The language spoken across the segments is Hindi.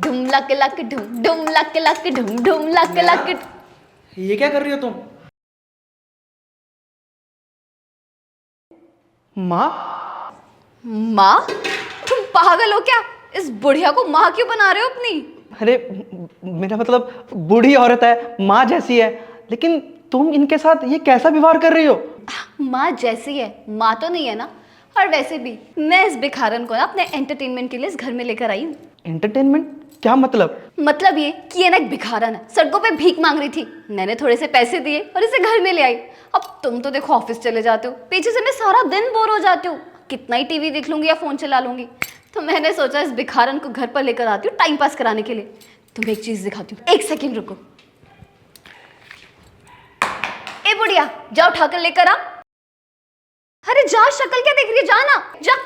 ढुम लक लक ढुम ढुम लक लक ढुम ढुम लक लक। ये क्या कर रही हो तुम? माँ? माँ? तुम पागल हो क्या? इस बुढ़िया को माँ क्यों बना रहे हो अपनी? अरे मेरा मतलब बूढ़ी औरत है, माँ जैसी है, लेकिन तुम इनके साथ ये कैसा व्यवहार कर रही हो? माँ जैसी है, माँ तो नहीं है ना। और वैसे भी मैं इस भिखारन को ना अपने एंटरटेनमेंट के लिए इस घर में लेकर आई हूँ। एंटरटेनमेंट? क्या मतलब? मतलब ये कि ये ना एक भिखारन है, सड़कों पे भीख मांग रही थी, मैंने थोड़े से पैसे दिए और इसे घर में ले आई। अब तुम तो देखो ऑफिस चले जाते हो, पीछे से मैं सारा दिन बोर हो जाती हूँ, कितना ही टीवी देख लूंगी या फोन चला लूंगी। तो मैंने सोचा इस भिखारन को घर पर लेकर आती हूँ टाइम पास कराने के लिए। तुम्हें एक चीज दिखाती हूँ, एक सेकेंड रुको। ए बुढ़िया, जाओ उठाकर लेकर आ। अरे जा, शक्ल क्या देख रही है, जा ना जा।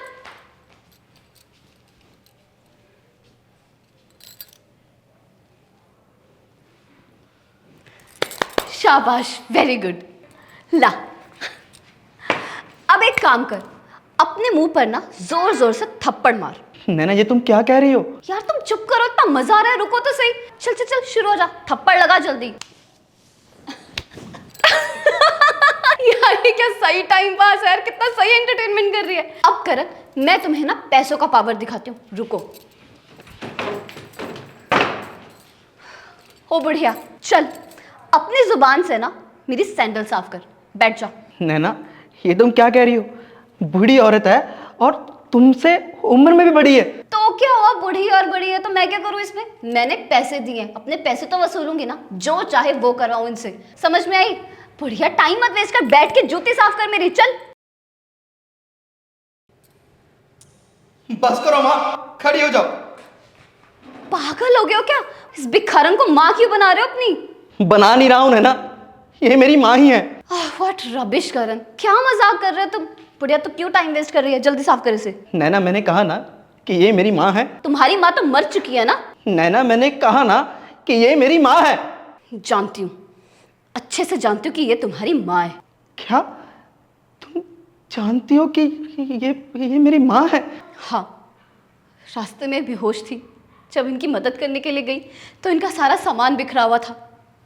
शाबाश, वेरी गुड। ला, अब एक काम कर, अपने मुंह पर ना जोर जोर से थप्पड़ मार। नैना ये तुम क्या कह रही हो? यार तुम चुप करो, इतना मजा आ रहा है, रुको तो सही। चल चल चल, शुरू हो जा, थप्पड़ लगा जल्दी। यार ये क्या सही टाइम पास है यार, कितना सही एंटरटेनमेंट कर रही है। अब करण, मैं तुम्हें ना पैसों का पावर दिखाती हूँ, रुको। ओ बुढ़िया, चल अपनी जुबान से ना मेरी सैंडल साफ कर, बैठ जा। नैना ये तुम क्या कह रही हो? बूढ़ी औरत है और तुमसे उम्र में भी बड़ी है। तो क्या हुआ, बूढ़ी और बड़ी है तो मैं क्या करूं इसमें? मैंने पैसे दिए हैं, अपने पैसे तो वसूलूंगी ना, जो चाहे वो करवाऊं इनसे, समझ में आई? बुढ़िया टाइम मत वेस्ट कर, बैठ के जूती साफ कर मेरी, चल। बस करो माँ, खड़ी हो जाओ। पागल हो गए हो क्या? इस भिखारन को माँ क्यों बना रहे हो अपनी? बना नहीं रहा हूं नैना, ये मेरी माँ ही है। व्हाट रबिश करण, क्या मजाक कर रहे हो तुम? बुढ़िया तो क्यों टाइम वेस्ट कर रही है, जल्दी साफ कर इसे। नैना मैंने कहा ना कि ये मेरी माँ है। तुम्हारी माँ तो मर चुकी है ना। नैना मैंने कहा ना कि ये मेरी माँ है। जानती हूँ, अच्छे से जानती हूँ कि ये तुम्हारी माँ है। क्या तुम जानती हो कि ये मेरी माँ है? हाँ, रास्ते में बेहोश थी, जब इनकी मदद करने के लिए गई तो इनका सारा सामान बिखरा हुआ था।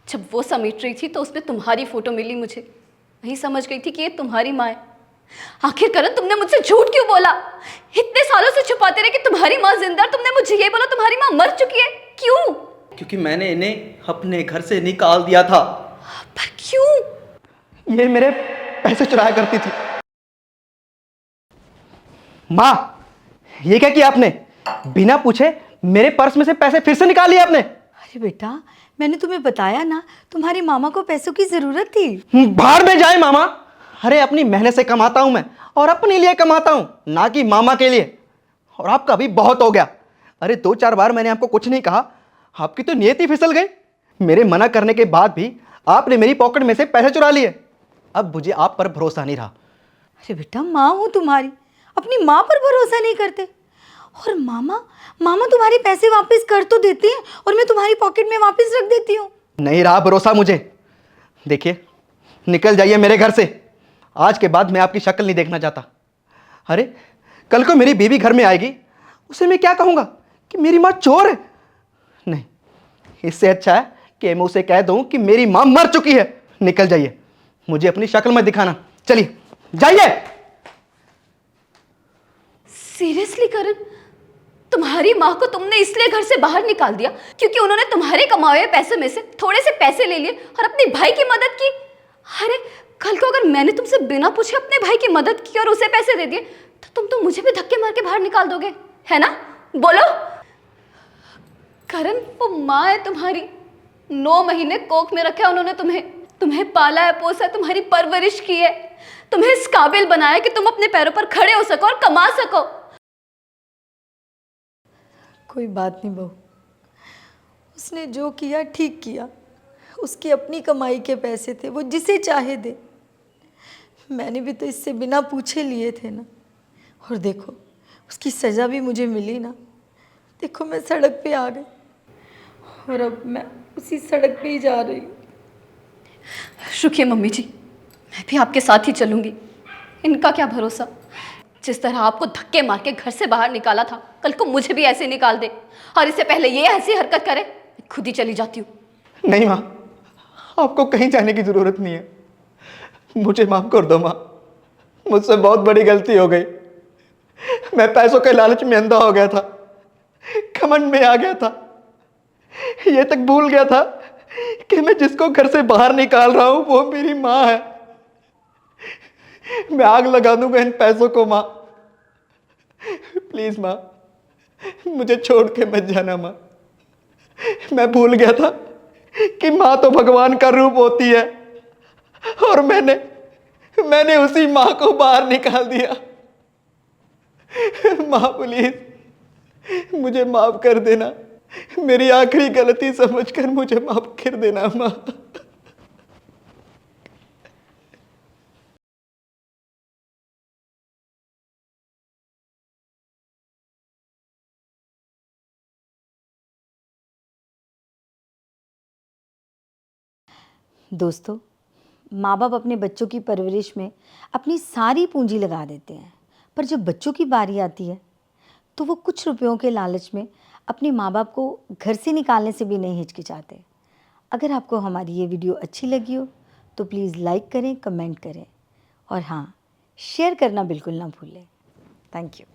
जब वो समेट रही थी तो उसमें तुम्हारी फोटो मिली मुझे, वही समझ गई थी कि ये तुम्हारी माँ है। आखिर करण, तुमने मुझसे झूठ क्यों बोला? इतने सालों से छुपाते रहे कि तुम्हारी माँ जिंदा, तुमने मुझे ये बोला तुम्हारी माँ मर चुकी है, क्यों? क्योंकि मैंने इन्हें अपने घर से निकाल दिया था। पर क्यों? ये मेरे पैसे चुराया करती थी। माँ, ये क्या किया आपने? बिना पूछे मेरे पर्स में से पैसे फिर से निकाल लिए आपने। अरे बेटा, मैंने तुम्हें बताया ना, तुम्हारी मामा को पैसों की जरूरत थी। बाहर में जाए मामा। अरे अपनी मेहनत से कमाता हूं मैं, और अपने लिए कमाता हूं, ना कि मामा के लिए। और आपका भी बहुत हो गया। अरे 2-4 बार मैंने आपको कुछ नहीं कहा, आपकी तो नीयत ही फिसल गई। मेरे मना करने के बाद भी आपने मेरी पॉकेट में से पैसे चुरा लिए। अब मुझे आप पर भरोसा नहीं रहा। अरे बेटा, माँ हूँ तुम्हारी, अपनी माँ पर भरोसा नहीं करते? और मामा मामा तुम्हारे पैसे वापस कर तो देती हैं और मैं तुम्हारी पॉकेट में वापस रख देती हूँ। नहीं रहा भरोसा मुझे। देखिए, निकल जाइए मेरे घर से। आज के बाद मैं आपकी शक्ल नहीं देखना चाहता। अरे कल को मेरी बीवी घर में आएगी, उसे मैं क्या कहूँगा कि मेरी माँ चोर है? नहीं, इससे अच्छा है कि मैं उसे कह दूँ कि मेरी माँ मर चुकी है। निकल जाइए, मुझे अपनी शक्ल मत दिखाना। चलिए जाइए। सीरियसली करण, तुम्हारी माँ को तुमने इसलिए घर से बाहर निकाल दिया क्योंकि उन्होंने तुम्हारे कमाए हुए पैसे में से थोड़े से पैसे ले लिए और अपने भाई की मदद की? अरे कल को अगर मैंने तुमसे बिना पूछे अपने भाई की मदद की और उसे पैसे दे दिए तो तुम तो मुझे भी धक्के मार के बाहर निकाल दोगे, है ना? बोलो। करण, वो माँ है तुम्हारी, 9 महीने कोख में रखा है उन्होंने तुम्हें पाला है, पोसा है, तुम्हारी परवरिश की है, तुम्हें इस काबिल बनाया कि तुम अपने पैरों पर खड़े हो सको और कमा सको। कोई बात नहीं बहू, उसने जो किया ठीक किया। उसकी अपनी कमाई के पैसे थे, वो जिसे चाहे दे। मैंने भी तो इससे बिना पूछे लिए थे ना। और देखो, उसकी सज़ा भी मुझे मिली ना। देखो मैं सड़क पे आ गई और अब मैं उसी सड़क पे ही जा रही हूँ। रुकिए मम्मी जी, मैं भी आपके साथ ही चलूंगी। इनका क्या भरोसा, जिस तरह आपको धक्के मार के घर से बाहर निकाला था, कल को मुझे भी ऐसे निकाल दे, और इससे पहले ये ऐसी हरकत करे, मैं खुद ही चली जाती हूँ। नहीं माँ, आपको कहीं जाने की ज़रूरत नहीं है। मुझे माफ़ कर दो माँ, मुझसे बहुत बड़ी गलती हो गई। मैं पैसों के लालच में अंधा हो गया था, घमंड में आ गया था, ये तक भूल गया था कि मैं जिसको घर से बाहर निकाल रहा हूं वो मेरी माँ है। मैं आग लगा दूंगा इन पैसों को माँ। प्लीज माँ, मुझे छोड़ के मत जाना माँ। मैं भूल गया था कि माँ तो भगवान का रूप होती है, और मैंने उसी माँ को बाहर निकाल दिया। माँ प्लीज मुझे माफ कर देना, मेरी आखिरी गलती समझकर मुझे माफ कर देना माँ। दोस्तों, माँ बाप अपने बच्चों की परवरिश में अपनी सारी पूंजी लगा देते हैं, पर जब बच्चों की बारी आती है तो वो कुछ रुपयों के लालच में अपने माँ बाप को घर से निकालने से भी नहीं हिचकिचाते। अगर आपको हमारी ये वीडियो अच्छी लगी हो तो प्लीज़ लाइक करें, कमेंट करें, और हाँ, शेयर करना बिल्कुल ना भूलें। Thank you.